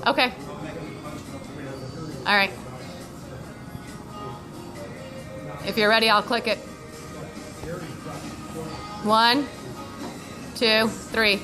Okay. All right. If you're ready, I'll click it. 1, 2, 3.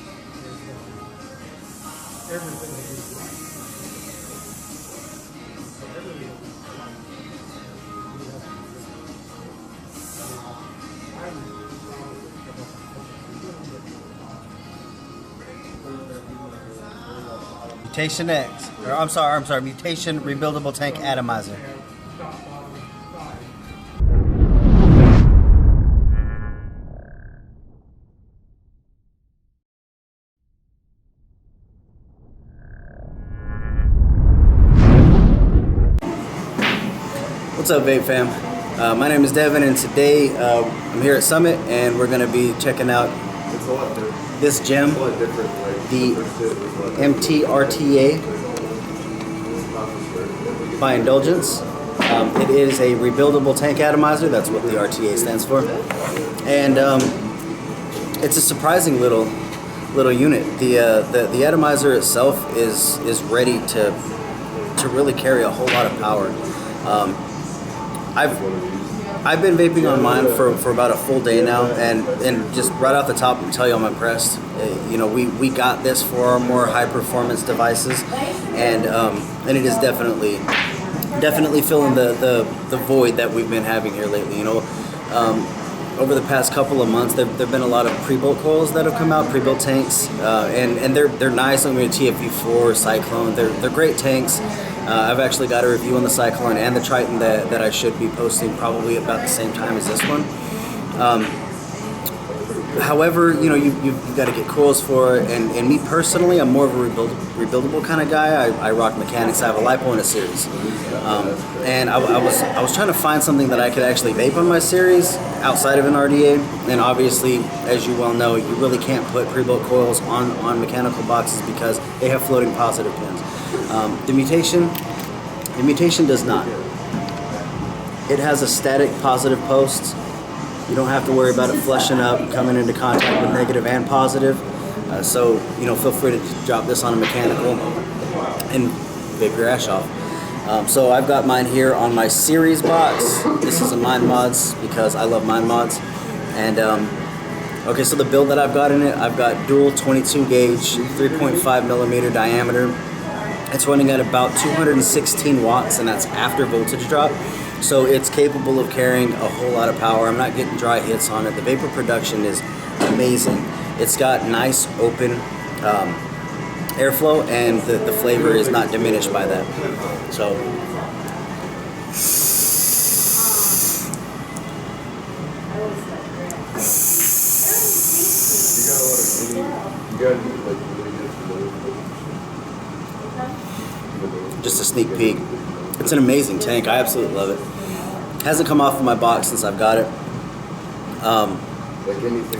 Mutation X, or I'm sorry, Mutation Rebuildable Tank Atomizer. What's up, Vape fam? My name is Devin, and today I'm here at Summit, and we're going to be checking out this gem, the MT-RTA by Indulgence. It is a rebuildable tank atomizer. That's what the RTA stands for, and it's a surprising little unit. The atomizer itself is ready to really carry a whole lot of power. I've been vaping on mine for about a full day now, and just right off the top, I'm tell you I'm impressed. You know, we got this for our more high performance devices, and it is definitely filling the void that we've been having here lately. You know, over the past couple of months, there've been a lot of pre-built coils that have come out, pre-built tanks, and they're nice. I mean, TFV4, Cyclone, they're great tanks. I've actually got a review on the Cyclone and the Triton that I should be posting probably about the same time as this one. However, you know, you've got to get coils for it, and me personally, I'm more of a rebuildable kind of guy. I rock mechanics. I have a LiPo and a series, and I was trying to find something that I could actually vape on my series outside of an RDA. And obviously, as you well know, you really can't put pre-built coils on mechanical boxes because they have floating positive pins. The mutation does not. It has a static positive post. You don't have to worry about it flushing up, coming into contact with negative and positive. So, you know, feel free to drop this on a mechanical and vape your ash off. So I've got mine here on my series box. This is a Mind Mods because I love Mind Mods. And okay, so the build that I've got in it, I've got dual 22 gauge, 3.5 millimeter diameter. It's running at about 216 watts, and that's after voltage drop. So it's capable of carrying a whole lot of power. I'm not getting dry hits on it. The vapor production is amazing. It's got nice open airflow, and the flavor is not diminished by that. So just a sneak peek. It's an amazing tank. I absolutely love it. Hasn't come off of my box since I've got it.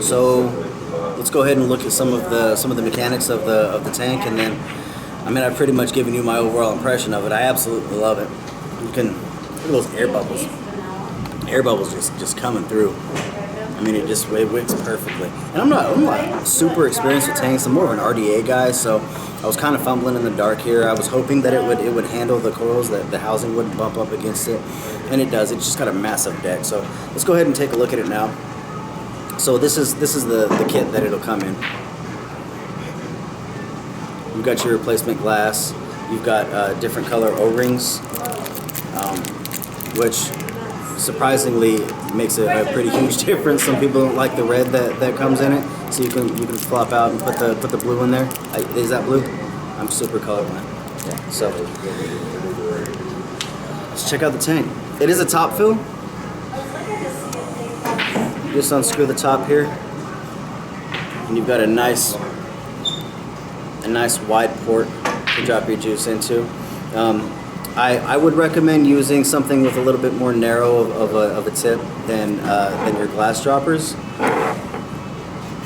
So let's go ahead and look at some of the mechanics of the tank, and then I've pretty much given you my overall impression of it. I absolutely love it. You can look at those air bubbles. Air bubbles just coming through. I mean, it wicks perfectly. And I'm not super experienced with tanks. I'm more of an RDA guy, so I was kind of fumbling in the dark here. I was hoping that it would handle the coils, that the housing wouldn't bump up against it, and it does. It's just got a massive deck. So let's go ahead and take a look at it now. So this is the kit that it'll come in. You've got your replacement glass. You've got different color O-rings, which surprisingly makes a pretty huge difference. Some people don't like the red that comes in it, so you can flop out and put the blue in there. Is that blue? I'm super colorblind. Yeah. So let's check out the tank. It is a top fill. Just unscrew the top here, and you've got a nice wide port to drop your juice into. I would recommend using something with a little bit more narrow of a tip than your glass droppers.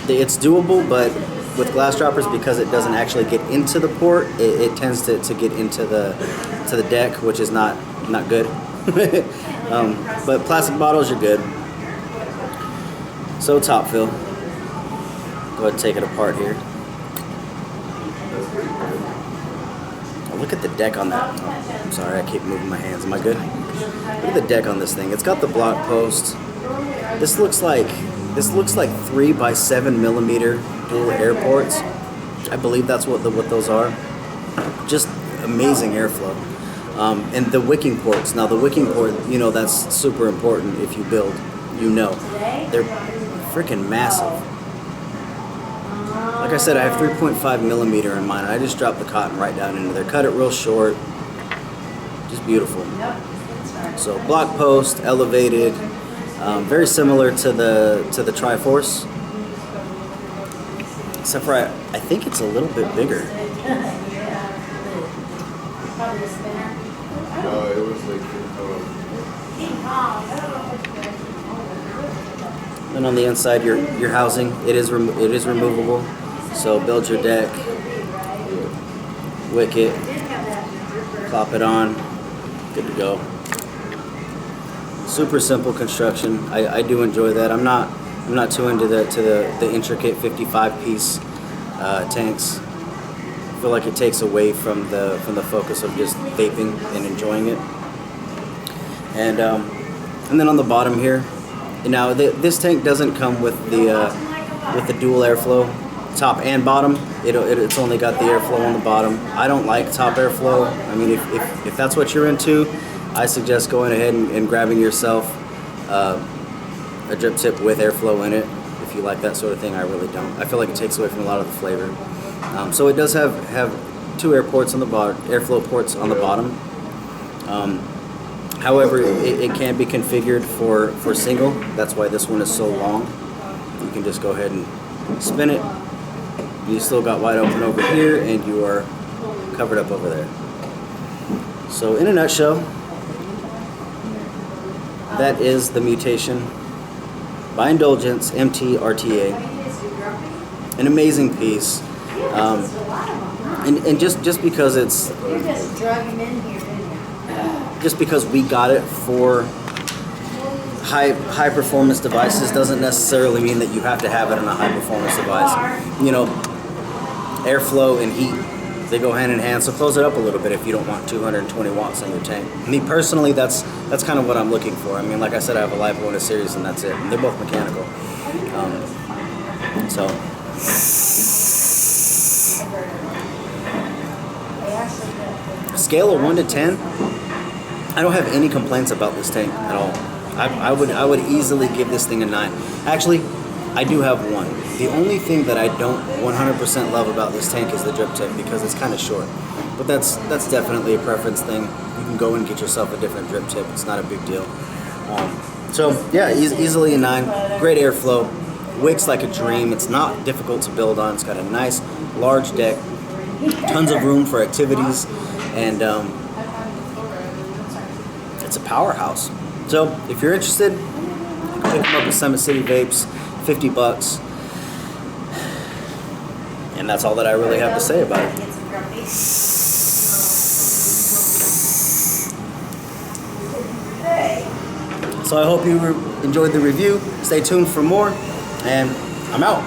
It's doable, but with glass droppers, because it doesn't actually get into the port, it tends to get into the deck, which is not good. But plastic bottles, you're good. So top fill. Go ahead and take it apart here. Oh, look at the deck on that. Oh, I'm sorry, I keep moving my hands. Am I good? Look at the deck on this thing. It's got the block post. This looks like 3 by 7 millimeter dual air ports. I believe that's what those are. Just amazing airflow. And the wicking ports. Now the wicking port, you know, that's super important if you build. You know, they're freaking massive. Like I said, I have 3.5 millimeter in mine, and I just dropped the cotton right down into there. Cut it real short. Just beautiful. So block post, elevated, very similar to the Triforce, except for I think it's a little bit bigger. It was like And on the inside, your housing, it is removable. So build your deck, wick it, plop it on, good to go. Super simple construction. I do enjoy that. I'm not too into the intricate 55-piece tanks. I feel like it takes away from the focus of just vaping and enjoying it. And then on the bottom here, now this tank doesn't come with the dual airflow, top and bottom. It's only got the airflow on the bottom. I don't like top airflow. I mean, if that's what you're into, I suggest going ahead and grabbing yourself a drip tip with airflow in it. If you like that sort of thing, I really don't. I feel like it takes away from a lot of the flavor. So it does have 2 airflow ports on the bottom. However, it can be configured for single. That's why this one is so long. You can just go ahead and spin it. You still got wide open over here, and you are covered up over there. So in a nutshell, that is the Mutation by Indulgence MT-RTA. An amazing piece. And just because it's just because we got it for high performance devices doesn't necessarily mean that you have to have it on a high performance device. You know, airflow and heat, they go hand in hand, so close it up a little bit if you don't want 220 watts in your tank. Me personally, that's kind of what I'm looking for. I mean, like I said, I have a LiPo and a series, and that's it. They're both mechanical. So scale of 1 to 10, I don't have any complaints about this tank at all. I would easily give this thing a 9. Actually, I do have one. The only thing that I don't 100% love about this tank is the drip tip, because it's kind of short. But that's definitely a preference thing. You can go and get yourself a different drip tip. It's not a big deal. So yeah, easily a 9. Great airflow. Wicks like a dream. It's not difficult to build on. It's got a nice large deck. Tons of room for activities. And it's a powerhouse. So if you're interested, you can pick them up at Summit City Vapes, $50. And that's all that I really have to say about it. So I hope you enjoyed the review. Stay tuned for more, and I'm out.